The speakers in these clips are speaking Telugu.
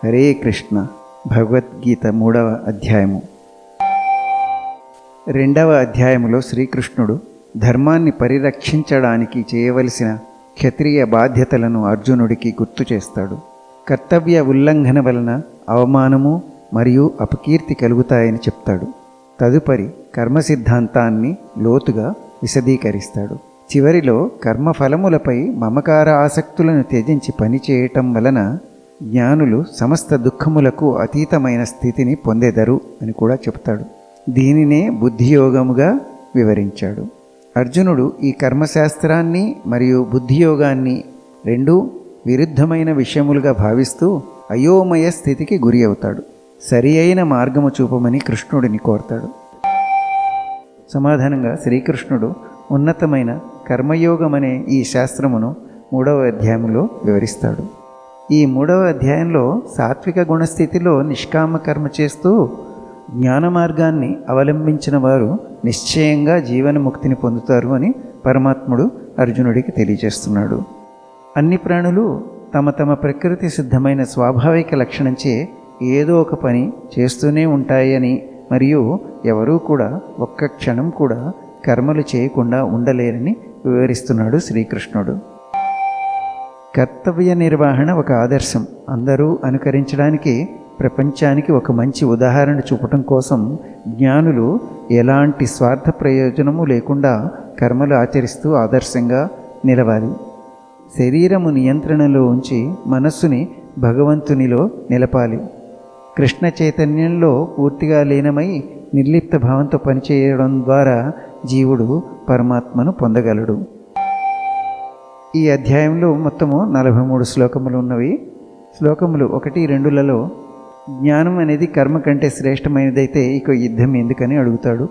హరే కృష్ణ. భగవద్గీత 3వ అధ్యాయము. 2వ అధ్యాయములో శ్రీకృష్ణుడు ధర్మాన్ని పరిరక్షించడానికి చేయవలసిన క్షత్రియ బాధ్యతలను అర్జునుడికి గుర్తు చేస్తాడు. కర్తవ్య ఉల్లంఘన వలన అవమానము మరియు అపకీర్తి కలుగుతాయని చెప్తాడు. తదుపరి కర్మ సిద్ధాంతాన్ని లోతుగా విశదీకరిస్తాడు. చివరిలో కర్మఫలములపై మమకార ఆసక్తులను త్యజించి పనిచేయటం వలన జ్ఞానులు సమస్త దుఃఖములకు అతీతమైన స్థితిని పొందెదరు అని కూడా చెప్తాడు. దీనినే బుద్ధియోగముగా వివరించాడు. అర్జునుడు ఈ కర్మశాస్త్రాన్ని మరియు బుద్ధియోగాన్ని రెండూ విరుద్ధమైన విషయములుగా భావిస్తూ అయోమయ స్థితికి గురి అవుతాడు. సరి అయిన మార్గము చూపమని కృష్ణుడిని కోరతాడు. సమాధానంగా శ్రీకృష్ణుడు ఉన్నతమైన కర్మయోగమనే ఈ శాస్త్రమును 3వ అధ్యాయంలో వివరిస్తాడు. ఈ 3వ అధ్యాయంలో సాత్విక గుణస్థితిలో నిష్కామ కర్మ చేస్తూ జ్ఞాన మార్గాన్ని అవలంబించిన వారు నిశ్చయంగా జీవనముక్తిని పొందుతారు అని పరమాత్ముడు అర్జునుడికి తెలియజేస్తున్నాడు. అన్ని ప్రాణులు తమ తమ ప్రకృతి సిద్ధమైన స్వాభావిక లక్షణంచే ఏదో ఒక పని చేస్తూనే ఉంటాయని మరియు ఎవరూ కూడా ఒక్క క్షణం కూడా కర్మలు చేయకుండా ఉండలేరని వివరిస్తున్నాడు శ్రీకృష్ణుడు. కర్తవ్య నిర్వహణ ఒక ఆదర్శం. అందరూ అనుకరించడానికి ప్రపంచానికి ఒక మంచి ఉదాహరణ చూపటం కోసం జ్ఞానులు ఎలాంటి స్వార్థ ప్రయోజనము లేకుండా కర్మలు ఆచరిస్తూ ఆదర్శంగా నిలవాలి. శరీరము నియంత్రణలో ఉంచి మనస్సుని భగవంతునిలో నిలపాలి. కృష్ణ చైతన్యంలో పూర్తిగా లీనమై నిర్లిప్త భావంతో పనిచేయడం ద్వారా జీవుడు పరమాత్మను పొందగలడు. ఈ అధ్యాయంలో మొత్తము 43 శ్లోకములు ఉన్నవి. శ్లోకములు 1, 2లలో జ్ఞానం అనేది కర్మ కంటే శ్రేష్టమైనదైతే ఇక యుద్ధం ఎందుకని అడుగుతాడు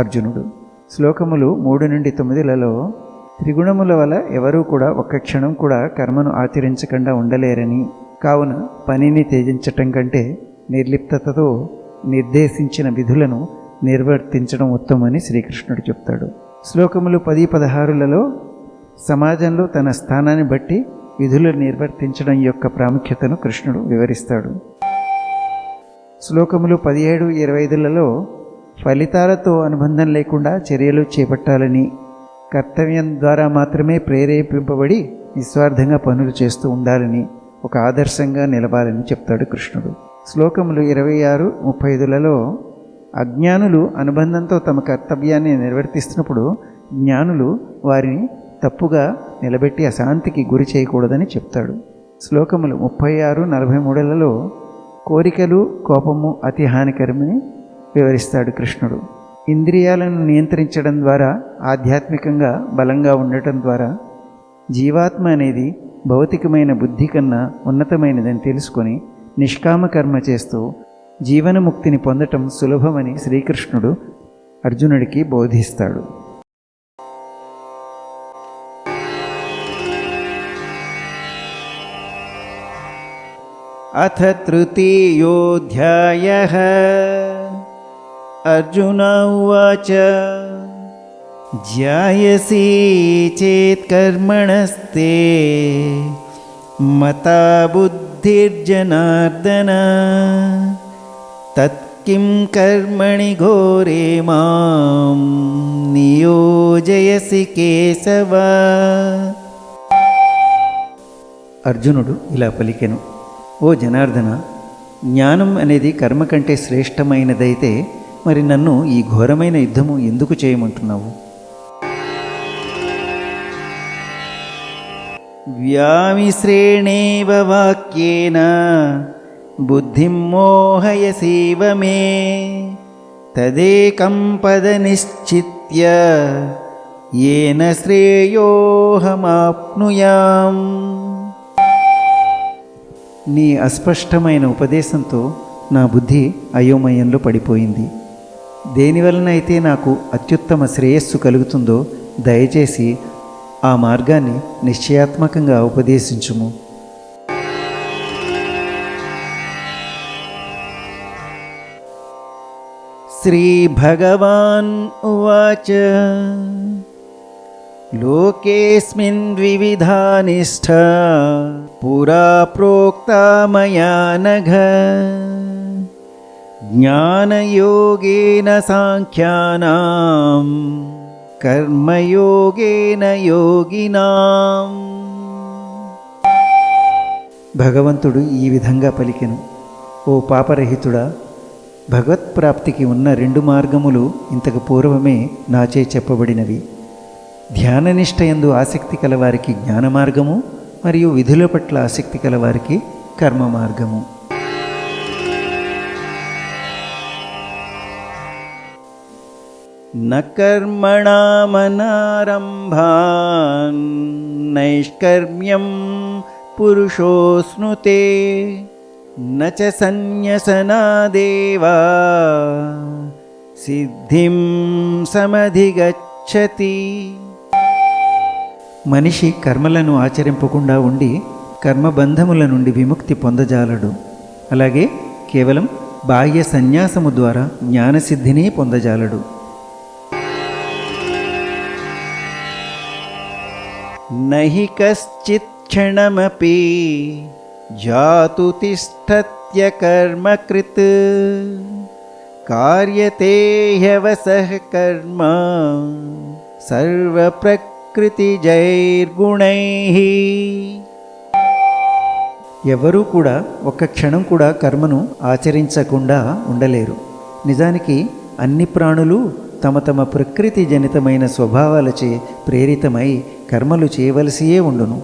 అర్జునుడు. శ్లోకములు 3 నుండి 9లలో త్రిగుణముల వల్ల ఎవరూ కూడా ఒక్క క్షణం కూడా కర్మను ఆచరించకుండా ఉండలేరని, కావున పనిని త్యజించటం కంటే నిర్లిప్తతతో నిర్దేశించిన విధులను నిర్వర్తించడం ఉత్తమని శ్రీకృష్ణుడు చెప్తాడు. శ్లోకములు 10, 16లలో సమాజంలో తన స్థానాన్ని బట్టి విధులు నిర్వర్తించడం యొక్క ప్రాముఖ్యతను కృష్ణుడు వివరిస్తాడు. శ్లోకములు 17, 25లలో ఫలితాలతో అనుబంధం లేకుండా చర్యలు చేపట్టాలని, కర్తవ్యం ద్వారా మాత్రమే ప్రేరేపింపబడి నిస్వార్థంగా పనులు చేస్తూ ఉండాలని, ఒక ఆదర్శంగా నిలవాలని చెప్తాడు కృష్ణుడు. శ్లోకములు 26, 35లలో అజ్ఞానులు అనుబంధంతో తమ కర్తవ్యాన్ని నిర్వర్తిస్తున్నప్పుడు జ్ఞానులు వారిని తప్పుగా నిలబెట్టి అశాంతికి గురి చేయకూడదని చెప్తాడు. శ్లోకములు 36, 43లలో కోరికలు, కోపము అతి హానికరమని వివరిస్తాడు కృష్ణుడు. ఇంద్రియాలను నియంత్రించడం ద్వారా ఆధ్యాత్మికంగా బలంగా ఉండటం ద్వారా జీవాత్మ అనేది భౌతికమైన బుద్ధి కన్నా ఉన్నతమైనదని తెలుసుకొని నిష్కామ కర్మ చేస్తూ జీవనముక్తిని పొందటం సులభమని శ్రీకృష్ణుడు అర్జునుడికి బోధిస్తాడు. అథ తృతీయోऽధ్యాయః. అర్జున ఉవాచ జ్యాయసి చేత్ కర్మణస్తే మతా బుద్ధిర్జనార్దన తత్కిం కర్మణి ఘోరే మాం నియోజయసి కేశవ. అర్జునుడు ఇలా పలికెను, ఓ జనార్దన, జ్ఞానం అనేది కర్మ కంటే శ్రేష్టమైనదైతే మరి నన్ను ఈ ఘోరమైన యుద్ధము ఎందుకు చేయమంటున్నావు? వ్యామిశ్రేణేవ వాక్యేన బుద్ధిం మోహయసీవ మే తదేకం పద నిశ్చిత్య ఏన శ్రేయోహమాప్నుయాం. నీ అస్పష్టమైన ఉపదేశంతో నా బుద్ధి అయోమయంలో పడిపోయింది. దేనివలనైతే నాకు అత్యుత్తమ శ్రేయస్సు కలుగుతుందో దయచేసి ఆ మార్గాన్ని నిశ్చయాత్మకంగా ఉపదేశించుము. శ్రీ భగవాన్ ఉవాచ లోకేస్మిన్ ద్వివిధా నిష్ఠా పురా ప్రోక్తా మయా నఘ జ్ఞానయోగేన సాంఖ్యానాం కర్మయోగేన యోగినాం. భగవంతుడు ఈ విధంగా పలికెను: ఓ పాపరహితుడా, భగవత్ప్రాప్తికి ఉన్న 2 మార్గములు ఇంతకు పూర్వమే నాచే చెప్పబడినవి. ధ్యాననిష్టయందు ఆసక్తి కలవారికి జ్ఞాన మార్గము, మరియు విధుల పట్ల ఆసక్తి కలవారికి కర్మ మార్గము. న కర్మణామనారంభాన్ నైష్కర్మ్యం పురుషోస్నుతే న చ సన్యసనాదేవా సిద్ధిం సమధిగచ్చతి. మనిషి కర్మలను ఆచరింపకుండా ఉండి కర్మబంధముల నుండి విముక్తి పొందజాలడు. అలాగే కేవలం బాహ్య సన్యాసము ద్వారా జ్ఞానసిద్ధిని పొందజాలడు. నహి కశ్చిత్ క్షణమపి జాతు తిష్టత్య కర్మకృత్ కార్యతే హ్యవసః కర్మ సర్వప్రకృతిజైర్గుణైః. ఎవరూ కూడా ఒక్క క్షణం కూడా కర్మను ఆచరించకుండా ఉండలేరు. నిజానికి అన్ని ప్రాణులు తమ తమ ప్రకృతి జనితమైన స్వభావాలచే ప్రేరితమై కర్మలు చేయవలసియే ఉండును.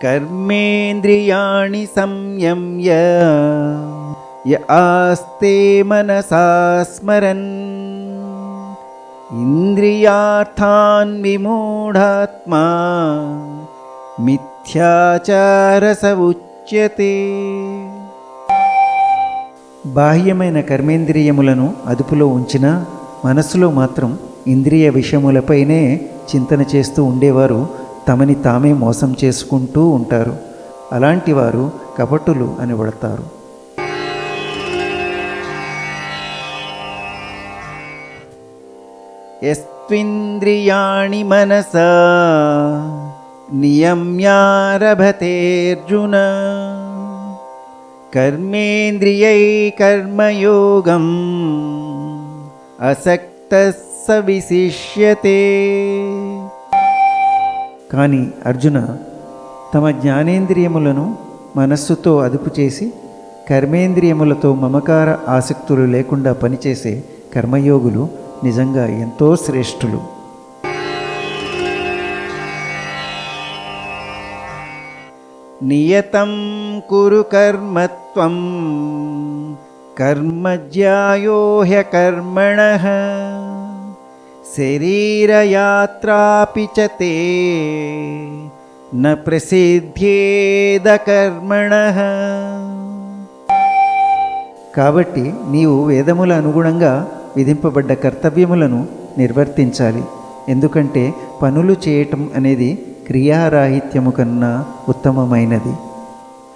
కర్మేంద్రియాణి సంయమ్య య ఆస్తే మనసా స్మరన్ ఇంద్రియార్థాన్ విమూఢాత్మా మిథ్యాచారస ఉచ్యతే. బాహ్యమైన కర్మేంద్రియములను అదుపులో ఉంచినా మనస్సులో మాత్రం ఇంద్రియ విషయములపైనే చింతన చేస్తూ ఉండేవారు తమని తామే మోసం చేసుకుంటూ ఉంటారు. అలాంటి వారు కపటులు అనబడతారు. యస్త్వింద్రియాణి మనసా నియమ్యారభతేర్జున కర్మేంద్రియై కర్మయోగం అసక్తః స విశిష్యతే. కానీ అర్జున, తమ జ్ఞానేంద్రియములను మనస్సుతో అదుపు చేసి కర్మేంద్రియములతో మమకార ఆసక్తులు లేకుండా పనిచేసే కర్మయోగులు నిజంగా ఎంతో శ్రేష్ఠులు. నియతం కురు కర్మత్వం కర్మజ్యాయో హ్యకర్మణః శరీరయాత్రాపి చ తే న ప్రసిద్ధ్యేద కర్మణః. కాబట్టి నీవు వేదముల అనుగుణంగా విధింపబడ్డ కర్తవ్యములను నిర్వర్తించాలి. ఎందుకంటే పనులు చేయటం అనేది క్రియారాహిత్యము కన్నా ఉత్తమమైనది.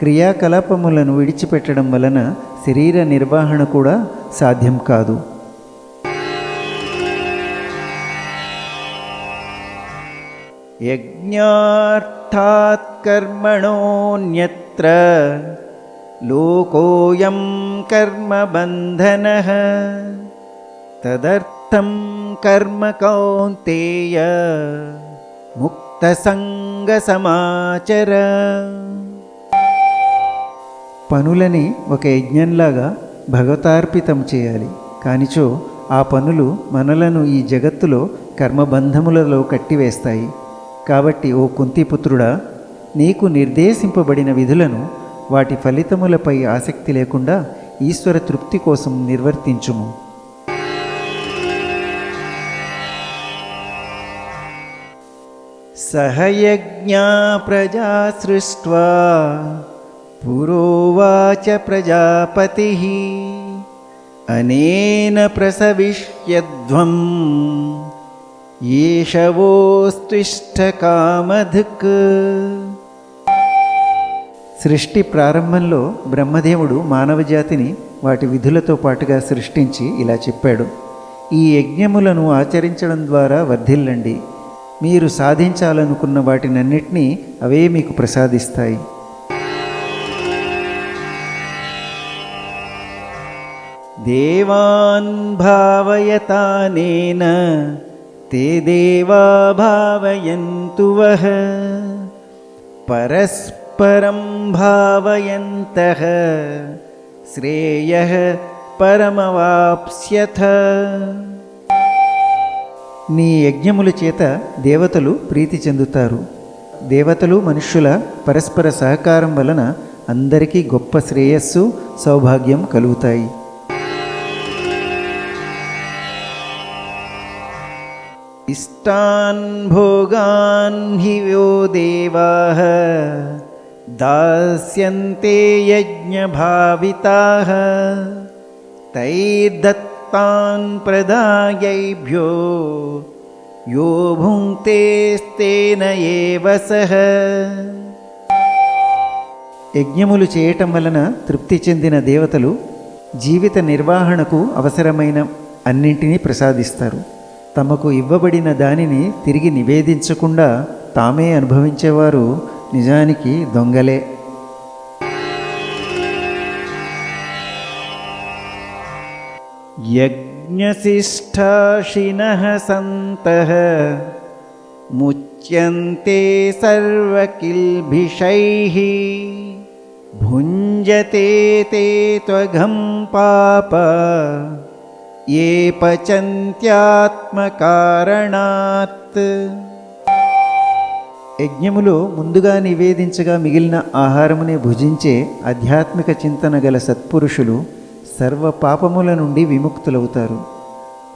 క్రియాకలాపములను విడిచిపెట్టడం వలన శరీర నిర్వహణ కూడా సాధ్యం కాదు. యజ్ఞార్థాత్ కర్మణోన్యత్ర లోకోయం కర్మబంధనః తదర్థం కర్మ కౌంతేయ ముక్తసంగ సమాచర. పనులని ఒక యజ్ఞంలాగా భగవతార్పితం చేయాలి. కానిచో ఆ పనులు మనలను ఈ జగత్తులో కర్మబంధములలో కట్టివేస్తాయి. కాబట్టి ఓ కుంతిపుత్రుడా, నీకు నిర్దేశింపబడిన విధులను వాటి ఫలితములపై ఆసక్తి లేకుండా ఈశ్వర తృప్తి కోసం నిర్వర్తించుము. సహయజ్ఞా ప్రజా సృష్ట్వా పురోవాచ ప్రజాపతిః అనేన ప్రసవిష్యధ్వం ఏషవోస్త్విష్ట కామధుక్. సృష్టి ప్రారంభంలో బ్రహ్మదేవుడు మానవజాతిని వాటి విధులతో పాటుగా సృష్టించి ఇలా చెప్పాడు: ఈ యజ్ఞములను ఆచరించడం ద్వారా వర్ధిల్లండి. మీరు సాధించాలనుకున్న వాటినన్నిటినీ అవే మీకు ప్రసాదిస్తాయి. దేవాన్ భావయతానేన తే దేవా భావయంతు వః పరస్పరం భావయంతః శ్రేయః పరమవాప్స్యథ. నీ యజ్ఞముల చేత దేవతలు ప్రీతి చెందుతారు. దేవతలు మనుష్యుల పరస్పర సహకారం వలన అందరికీ గొప్ప శ్రేయస్సు సౌభాగ్యం కలుగుతాయి. ఇష్టాన్ భోగాన్ హి వో దేవాః దాస్యంతే యజ్ఞభావితాః తైర్దత్తాన్ ప్రదాయైభ్యో యో భుంక్తేస్తేన ఏవ సః. యజ్ఞములు చేయటం వలన తృప్తి చెందిన దేవతలు జీవిత నిర్వహణకు అవసరమైన అన్నింటినీ ప్రసాదిస్తారు. తమకు ఇవ్వబడిన దానిని తిరిగి నివేదించకుండా తామే అనుభవించేవారు నిజానికి దొంగలే. యజ్ఞశిష్టాశినః సంతః ముచ్యంతే సర్వకిల్భిషైః భుంజతే తే త్వఘం పాప ఏ పచంత్యాత్మకారణాత్. యజ్ఞములో ముందుగా నివేదించగా మిగిలిన ఆహారమునే భుజించే ఆధ్యాత్మిక చింతన గల సత్పురుషులు సర్వ పాపముల నుండి విముక్తులవుతారు.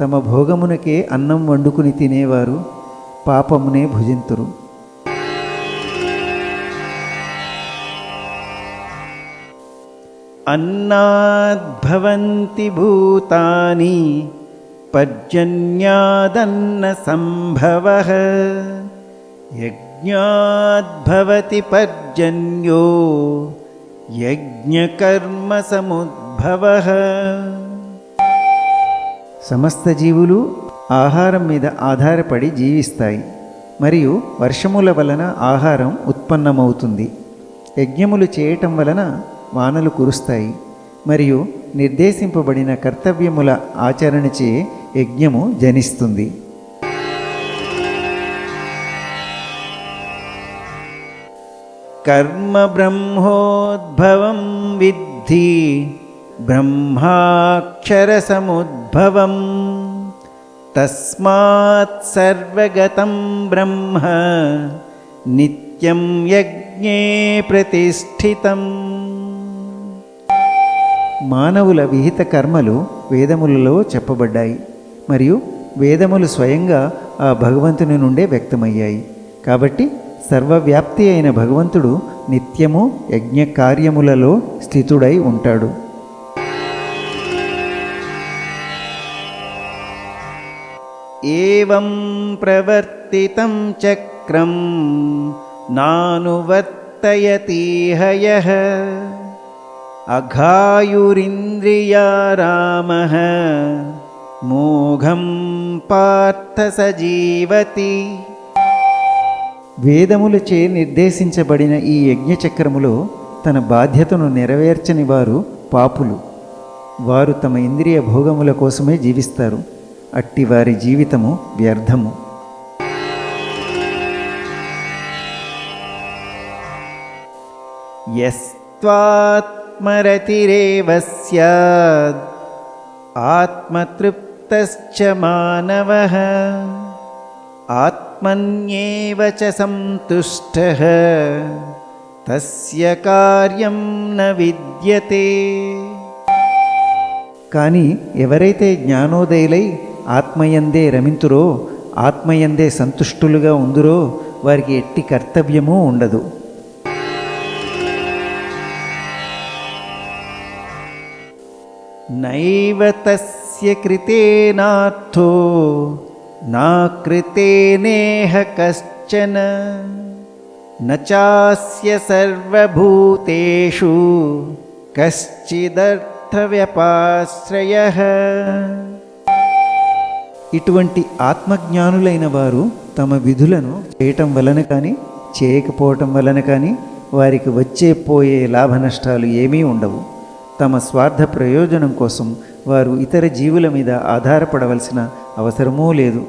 తమ భోగమునకే అన్నం వండుకుని తినేవారు పాపమునే భుజింతురు. అన్నాద్భవంతి భూతాని పర్జన్యాదన్న సంభవః యజ్ఞాద్భవతి పర్జన్యో యజ్ఞకర్మ సముద్భవః. సమస్త జీవులు ఆహారం మీద ఆధారపడి జీవిస్తాయి మరియు వర్షముల వలన ఆహారం ఉత్పన్నమవుతుంది. యజ్ఞములు చేయటం వలన వానలు కురుస్తాయి మరియు నిర్దేశింపబడిన కర్తవ్యముల ఆచరణచే యజ్ఞము జనిస్తుంది. కర్మ బ్రహ్మోద్భవం విద్ధి బ్రహ్మాక్షర సముద్భవం తస్మాత్ సర్వగతం బ్రహ్మ నిత్యం యజ్ఞే ప్రతిష్ఠితం. మానవుల విహిత కర్మలు వేదములలో చెప్పబడ్డాయి మరియు వేదములు స్వయంగా ఆ భగవంతుని నుండే వ్యక్తమయ్యాయి. కాబట్టి సర్వవ్యాప్తి అయిన భగవంతుడు నిత్యము యజ్ఞ కార్యములలో స్థితుడై ఉంటాడు. ఏవం ప్రవర్తితం చక్రం నానువర్తయతీహ యః అఘాయురింద్రియా రామః మోఘం పార్థ సజీవతి. వేదములచే నిర్దేశించబడిన ఈ యజ్ఞచక్రములో తన బాధ్యతను నెరవేర్చని వారు పాపులు. వారు తమ ఇంద్రియ భోగముల కోసమే జీవిస్తారు. అట్టి వారి జీవితము వ్యర్థము. యస్త్వాత్మరతిరేవ స్యాద్ ఆత్మతృప్తశ్చ మానవః ఆత్మన్యేవ చ సంతుష్టః తస్య కార్యం న విద్యతే. కానీ ఎవరైతే జ్ఞానోదయులై ఆత్మయందే రమింతురో, ఆత్మయందే సంతుష్టులుగా ఉందురో వారికి ఎట్టి కర్తవ్యమూ ఉండదు. నైవ తస్య కృతేనార్థో నా కృతేనేహ కశ్చన నచాస్య సర్వభూతేషు కశ్చిదర్థవ్యపాశ్రయః. ఇటువంటి ఆత్మజ్ఞానులైన వారు తమ విధులను చేయటం వలన కానీ చేయకపోవటం వలన కానీ వారికి వచ్చే పోయే లాభ నష్టాలు ఏమీ ఉండవు. తమ స్వార్థ ప్రయోజనం కోసం వారు ఇతర జీవుల మీద ఆధారపడవలసిన అవసరమూ లేదు.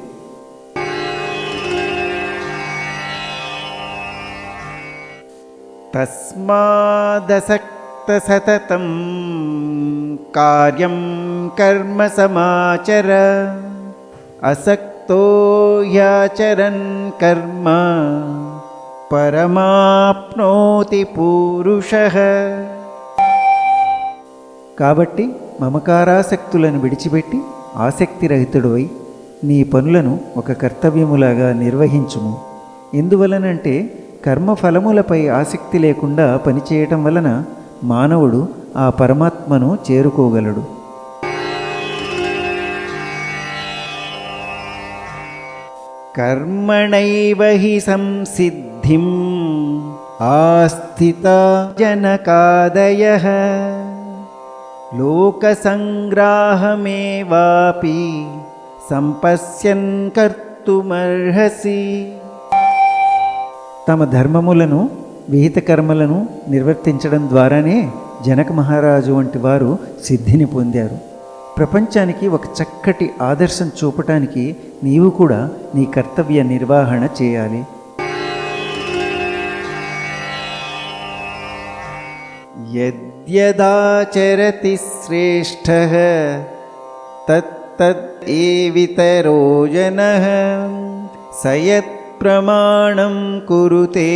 తస్మాదసక్త సతతం కార్యం కర్మ సమాచర అసక్తో హ్యాచరన్ కర్మ పరమాప్నోతి పూరుషః. కాబట్టి మమకారాసక్తులను విడిచిపెట్టి ఆసక్తిరహితుడవై నీ పనులను ఒక కర్తవ్యములాగా నిర్వహించుము. ఎందువలనంటే కర్మఫలములపై ఆసక్తి లేకుండా పనిచేయటం వలన మానవుడు ఆ పరమాత్మను చేరుకోగలడు. కర్మణైవ హి సంసిద్ధిం ఆస్థితా జనకాదయః లోకసంగ్రాహమేవాపి సంపశ్యన్ కర్తుమర్హసి. తమ ధర్మములను విహిత కర్మలను నిర్వర్తించడం ద్వారానే జనక మహారాజు వంటి వారు సిద్ధిని పొందారు. ప్రపంచానికి ఒక చక్కటి ఆదర్శం చూపటానికి నీవు కూడా నీ కర్తవ్య నిర్వహణ చేయాలి. యద్యదాచరతి శ్రేష్ఠః తత్తద్ ఏవితరో జనః సయత్ ప్రమాణం కురుతే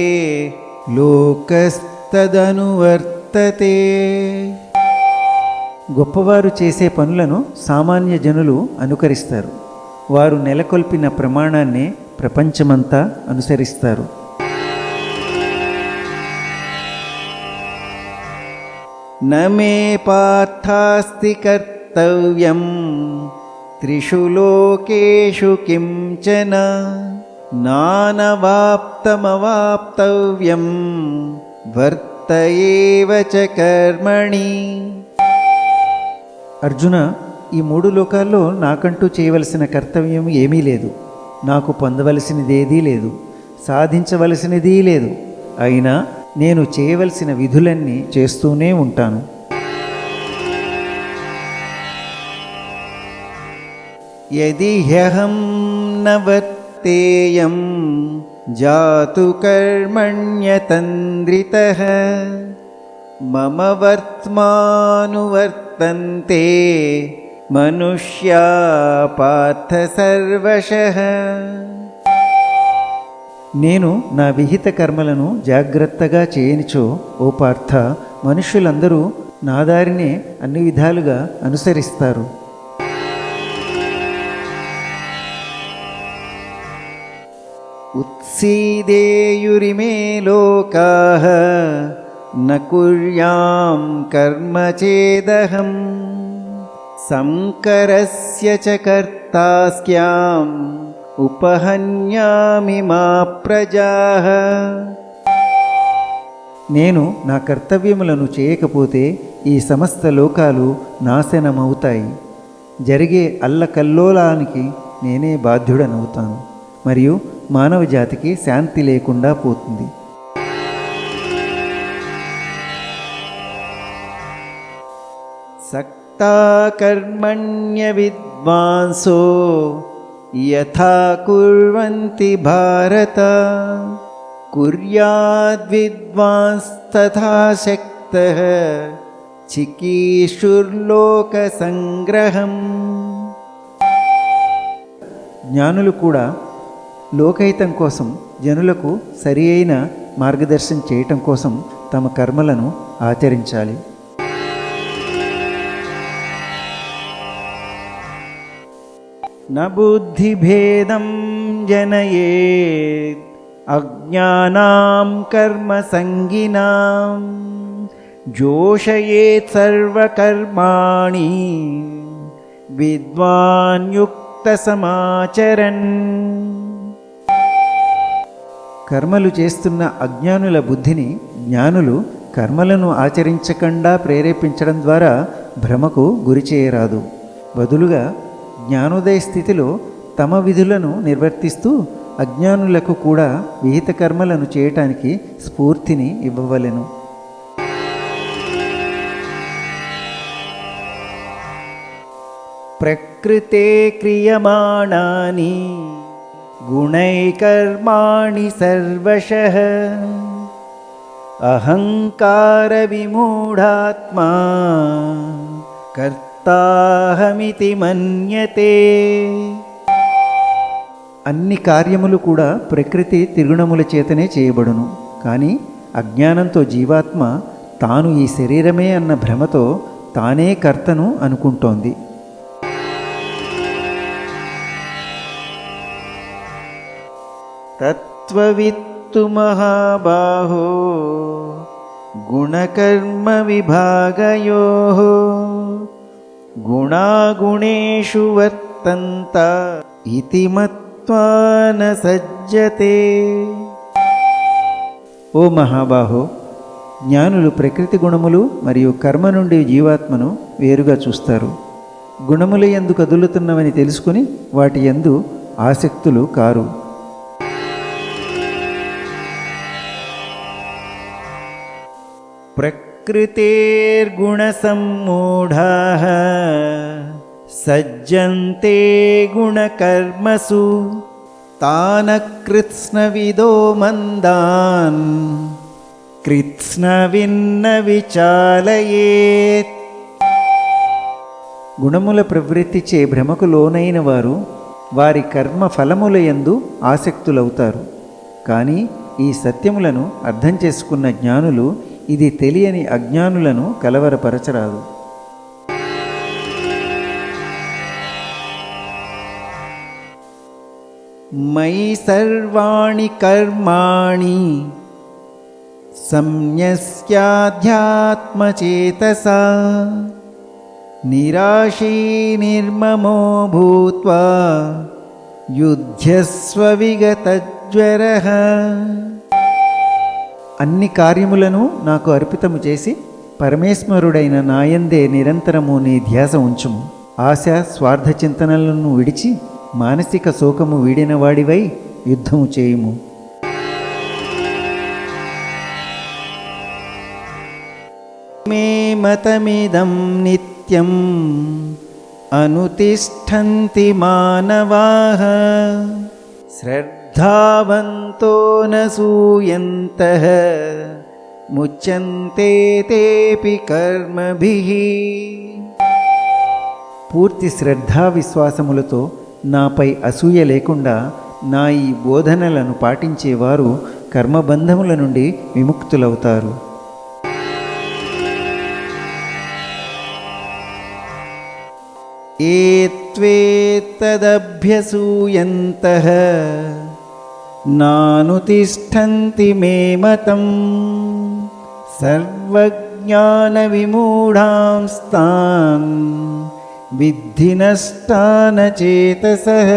లోకస్తదనువర్తతే. గొప్పవారు చేసే పనులను సామాన్య జనులు అనుకరిస్తారు. వారు నెలకొల్పిన ప్రమాణాన్నే ప్రపంచమంతా అనుసరిస్తారు. నమే పార్థాస్తి కర్తవ్యం త్రిషు లోకేషు కించన నానవాప్తమవాప్తవ్యం వర్త ఏవ చ కర్మణి. అర్జున, ఈ మూడు లోకాల్లో నాకంటూ చేయవలసిన కర్తవ్యం ఏమీ లేదు. నాకు పొందవలసినదేదీ లేదు, సాధించవలసినదీ లేదు. అయినా నేను చేయవలసిన విధులన్నీ చేస్తూనే ఉంటాను. యది హ్యహం న వర్తేయం జాతు కర్మణ్యతంద్రితః మమ వర్త్మానువర్తంతే మనుష్యా పార్థ సర్వశః. నేను నా విహిత కర్మలను జాగ్రత్తగా చేయనిచో ఓ పార్థ, మనుష్యులందరూ నా దారినే అన్ని విధాలుగా అనుసరిస్తారు. ఉత్సీదేయురిమే లోకాః న కుర్యాం కర్మ చేదహం సంకరస్య చ కర్తాస్యాం ఉపహన్యామి మా ప్రజాః. నేను నా కర్తవ్యములను చేయకపోతే ఈ సమస్త లోకాలు నాశనమవుతాయి. జరిగే అల్లకల్లోలానికి నేనే బాధ్యుడనవుతాను మరియు మానవ జాతికి శాంతి లేకుండా పోతుంది. సక్తా కర్మణ్య విద్వాంసో యథా కుర్వంతి భారత కుర్యాద్విద్వాంస్తథా శక్తః చికీర్షుర్లోక సంగ్రహం. జ్ఞానులు కూడా లోకహితం కోసం జనులకు సరి అయిన మార్గదర్శనం చేయటం కోసం తమ కర్మలను ఆచరించాలి. న బుద్ధిభేదం జనయేత్ అజ్ఞానాం కర్మ సంగినాం జోషయేత్ సర్వకర్మాణి విద్వాన్ యుక్త సమాచరన్. కర్మలు చేస్తున్న అజ్ఞానుల బుద్ధిని జ్ఞానులు కర్మలను ఆచరించకుండా ప్రేరేపించడం ద్వారా భ్రమకు గురి చేయరాదు. బదులుగా జ్ఞానోదయ స్థితిలో తమ విధులను నిర్వర్తిస్తూ అజ్ఞానులకు కూడా విహిత కర్మలను చేయటానికి స్ఫూర్తిని ఇవ్వవలెను. ప్రకృతే క్రియమాణాని గుణైకర్మాణి సర్వశః అహంకార విమూఢాత్మా కర్తాహమితి మన్యతే. అన్ని కార్యములు కూడా ప్రకృతి త్రిగుణముల చేతనే చేయబడును. కానీ అజ్ఞానంతో జీవాత్మ తాను ఈ శరీరమే అన్న భ్రమతో తానే కర్తను అనుకుంటోంది. తత్వవిత్తు మహాబాహో గుణకర్మ విభాగయోః గుణాగుణేషు వర్తంత ఇతి మత్వా న సజ్జతే. ఓ మహాబాహో, జ్ఞానులు ప్రకృతి గుణములు మరియు కర్మ నుండి జీవాత్మను వేరుగా చూస్తారు. గుణముల యందు కదులుతున్నవని తెలుసుకుని వాటి యందు ఆసక్తులు కారు. ప్రకృతేర్గుణసమ్మూఢాః సజ్జంతే గుణకర్మసు తాన కృత్స్నవిదో మందాన్ కృత్స్నవిన్న విచాలయేత్. గుణముల ప్రవృత్తిచే భ్రమకు లోనైన వారు వారి కర్మ ఫలముల యందు ఆసక్తులవుతారు. కానీ ఈ సత్యములను అర్థం చేసుకున్న జ్ఞానులు ఇది తెలియని అజ్ఞానులను కలవరపరచరాదు. మయి సర్వాణి కర్మాణి సంన్యస్యాధ్యాత్మచేతసా నిరాశీ నిర్మమో భూత్వా యుధ్యస్వ విగతజ్వరః. అన్ని కార్యములను నాకు అర్పితము చేసి పరమేశ్వరుడైన నాయందే నిరంతరము నీ ధ్యాస ఉంచుము. ఆశ స్వార్థ చింతనలను విడిచి మానసిక శోకము వీడినవాడివై యుద్ధము చేయుము. మే మతమిదం నిత్యం అనుతిష్ఠంతి మానవాః శ్రద్ధావంతో న సూయంతః ముచ్యంతే తేపి కర్మభిః. పూర్తి శ్రద్ధా విశ్వాసములతో నాపై అసూయ లేకుండా నా ఈ బోధనలను పాటించేవారు కర్మబంధముల నుండి విముక్తులవుతారు. ఏత్వేత్తదభ్యసూయంతః నానుతిష్ఠంతి మే మతం సర్వజ్ఞానవిమూఢాంస్తాన్ విద్ధి నష్టాన చేతసః.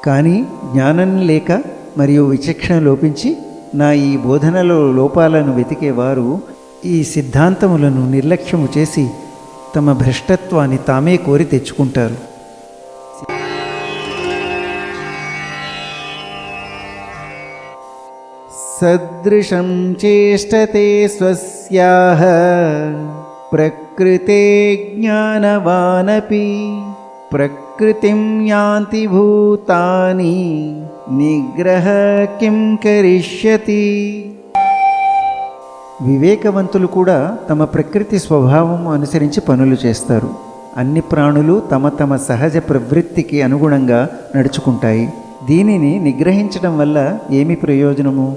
కానీ జ్ఞానం లేక మరియు విచక్షణ లోపించి నా ఈ బోధనలో లోపాలను వెతికేవారు ఈ సిద్ధాంతములను నిర్లక్ష్యము చేసి తమ భ్రష్టత్వాన్ని తామే కోరి తెచ్చుకుంటారు. సదృశం చేష్టతే స్వస్యాః ప్రకృతే జ్ఞానవానపి ప్రకృతిం యాంతి భూతాని నిగ్రహ కిం కరిష్యతి. వివేకవంతులు కూడా తమ ప్రకృతి స్వభావం అనుసరించి పనులు చేస్తారు. అన్ని ప్రాణులు తమ తమ సహజ ప్రవృత్తికి అనుగుణంగా నడుచుకుంటాయి. దీనిని నిగ్రహించడం వల్ల ఏమి ప్రయోజనము?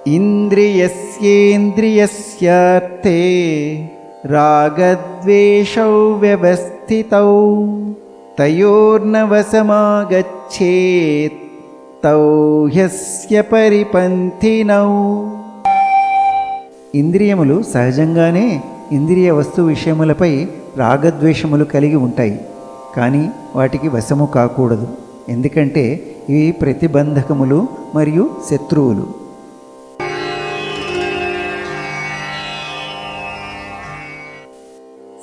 ఇంద్రియస్యేంద్రియస్యార్థే రాగద్వేషౌ వ్యవస్థితౌ తయోర్నవసమాగచ్చేత్ తౌ హ్యస్య పరిపంథినౌ. ఇంద్రియములు సహజంగానే ఇంద్రియ వస్తు విషయములపై రాగద్వేషములు కలిగి ఉంటాయి. కానీ వాటికి వశము కాకూడదు. ఎందుకంటే ఇవి ప్రతిబంధకములు మరియు శత్రువులు.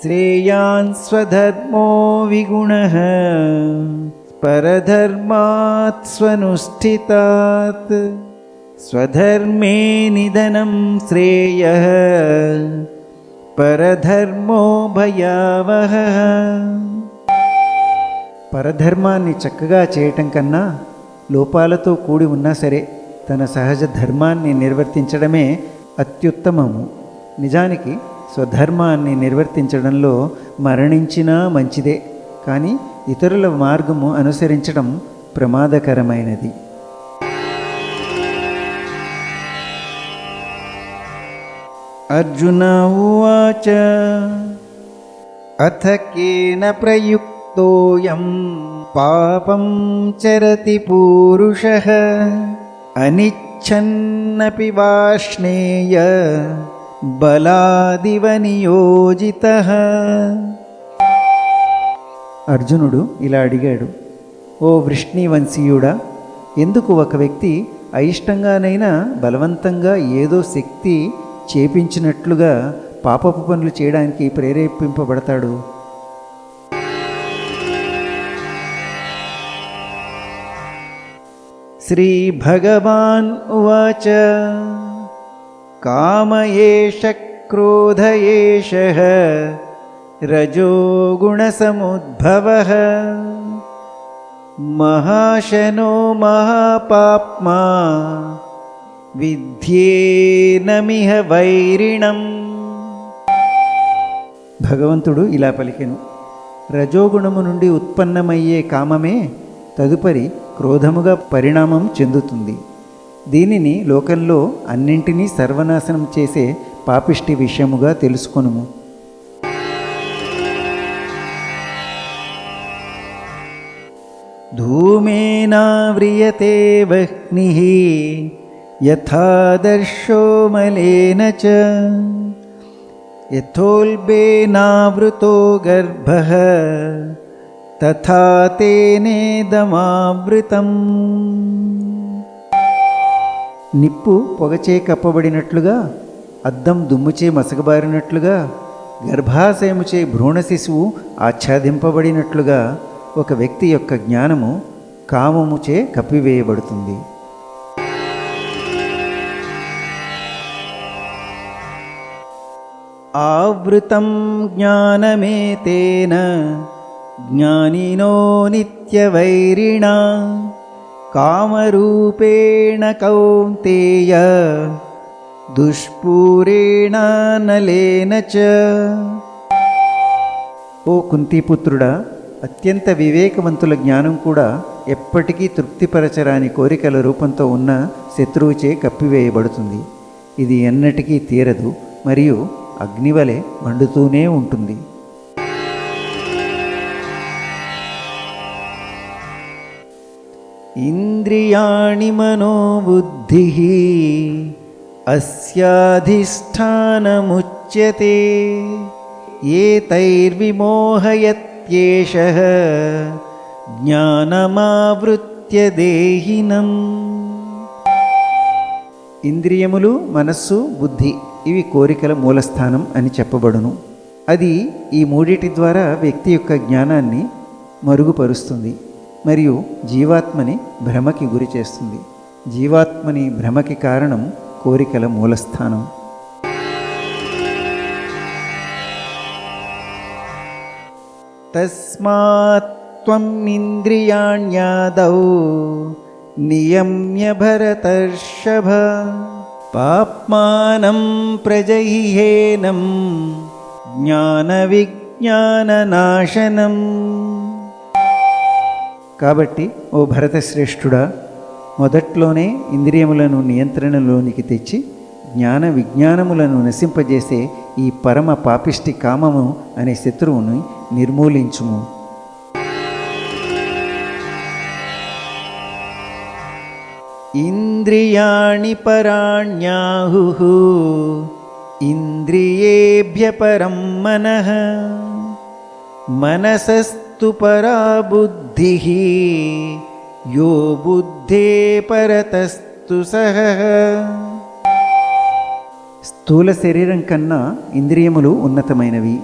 శ్రేయాన్ స్వధర్మో విగుణః పరధర్మాత్ స్వనుష్ఠితాత్ స్వధర్మే నిధనం శ్రేయః పరధర్మో భయావహః. పరధర్మాన్ని చక్కగా చేయటం కన్నా లోపాలతో కూడి ఉన్నా సరే తన సహజ ధర్మాన్ని నిర్వర్తించడమే అత్యుత్తమము. నిజానికి స్వధర్మాన్ని నిర్వర్తించడంలో మరణించినా మంచిదే, కానీ ఇతరుల మార్గము అనుసరించడం ప్రమాదకరమైనది. అర్జున ఉవాచ అథ కేన ప్రయుక్తోయం పాపం చరతి పూరుషః అనిచ్ఛన్నపి వాష్ణేయ బలాదివ నియోజితః. అర్జునుడు ఇలా అడిగాడు, ఓ వృష్ణివంశీయుడా, ఎందుకు ఒక వ్యక్తి అయిష్టంగానైనా బలవంతంగా ఏదో శక్తి చేపించినట్లుగా పాపపు పనులు చేయడానికి ప్రేరేపింపబడతాడు? శ్రీ భగవాన్ ఉవాచ కామ ఏష క్రోధ ఏషః రజోగుణసముద్భవః మహాశనో మహాపాప్మా విద్యేనమిహ వైరిణం. భగవంతుడు ఇలా పలికెను, రజోగుణము నుండి ఉత్పన్నమయ్యే కామమే తదుపరి క్రోధముగా పరిణామం చెందుతుంది. దీనిని లోకంలో అన్నింటినీ సర్వనాశనం చేసే పాపిష్టి విషయముగా తెలుసుకొనుము. ధూమేనావ్రియతే వహ్నిః యథాదర్శో మలేన చ యథోల్బేనావృతో గర్భః తథా తేనేదమావృతం. నిప్పు పొగచే కప్పబడినట్లుగా, అద్దం దుమ్ముచే మసకబారినట్లుగా, గర్భాశయముచే భ్రూణ శిశువు ఆచ్ఛాదింపబడినట్లుగా ఒక వ్యక్తి యొక్క జ్ఞానము కామముచే కప్పివేయబడుతుంది. ఆవృతం జ్ఞానమేతేన జ్ఞానినో నిత్యవైరిణా కామరూపేణ కౌంతేయ దుష్పూరేణ నలేన చ. ఓ కుంతిపుత్రుడా, అత్యంత వివేకవంతుల జ్ఞానం కూడా ఎప్పటికీ తృప్తిపరచరాని కోరికల రూపంతో ఉన్న శత్రువుచే కప్పివేయబడుతుంది. ఇది ఎన్నటికీ తీరదు మరియు అగ్నివలె మండుతూనే ఉంటుంది. ఇంద్రియాణి మనోబుద్ధిః అస్యాధిష్ఠానముచ్యతే ఏతైర్విమోహయత్యేషః జ్ఞానమావృత్య దేహినం. ఇంద్రియములు, మనస్సు, బుద్ధి ఇవి కోరికల మూలస్థానం అని చెప్పబడును. అది ఈ మూడిటి ద్వారా వ్యక్తి యొక్క జ్ఞానాన్ని మరుగుపరుస్తుంది మరియు జీవాత్మని భ్రమకి గురి చేస్తుంది. జీవాత్మని భ్రమకి కారణం కోరికల మూలస్థానం. తస్మాత్ త్వం ఇంద్రియాణ్యాదౌ నియమ్య భరతర్షభ పాప్మానం ప్రజహ్యేనం జ్ఞాన విజ్ఞాననాశనం. కాబట్టి ఓ భరతశ్రేష్ఠుడా, మొదట్లోనే ఇంద్రియములను నియంత్రణలోనికి తెచ్చి జ్ఞాన విజ్ఞానములను నశింపజేసే ఈ పరమ పాపిష్టి కామము అనే శత్రువుని నిర్మూలించుము. ఇంద్రియాణి పరాణ్యాహుః ఇంద్రియేభ్య పరం మనః మనసస్తు పరా బుద్ధిః యో బుద్ధే పరతస్తు సహః. స్థూల శరీరం కన్నా ఇంద్రియములు ఉన్నతమైనవి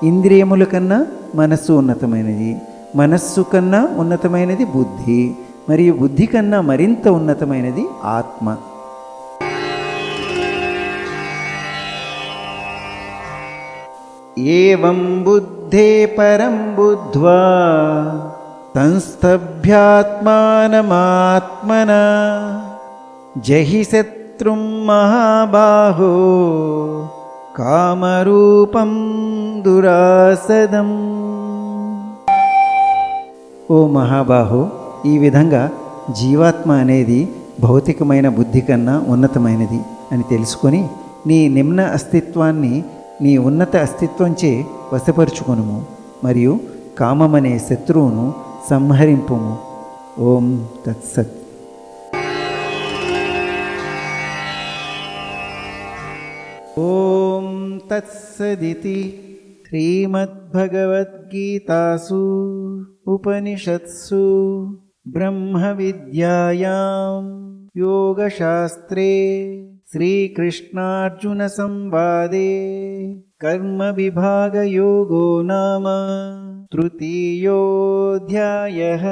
ఇంద్రియముల కన్నా మనస్సు ఉన్నతమైనది, మనస్సు కన్నా ఉన్నతమైనది బుద్ధి, మరియు బుద్ధి కన్నా మరింత ఉన్నతమైనది ఆత్మ. ఏవం బుద్ధే పరం బుద్ధ్వా సంస్తభ్యాత్మానమాత్మనా జహి శత్రుం మహాబాహో కామరూపం దురాసదం. ఓ మహాబాహో, ఈ విధంగా జీవాత్మ అనేది భౌతికమైన బుద్ధి కన్నా ఉన్నతమైనది అని తెలుసుకొని నీ నిమ్న అస్తిత్వాన్ని నీ ఉన్నత అస్తిత్వంచే వశపరుచుకొనుము మరియు కామమనే శత్రువును సంహరింపుము. ఓం తత్సత్. ఓం తత్సదితి శ్రీమద్భగవద్గీతాసు ఉపనిషత్సు బ్రహ్మ విద్యాయాం యోగశాస్త్రే శ్రీకృష్ణార్జున సంవాదే కర్మ విభాగ యోగో నామ తృతీయోऽధ్యాయః.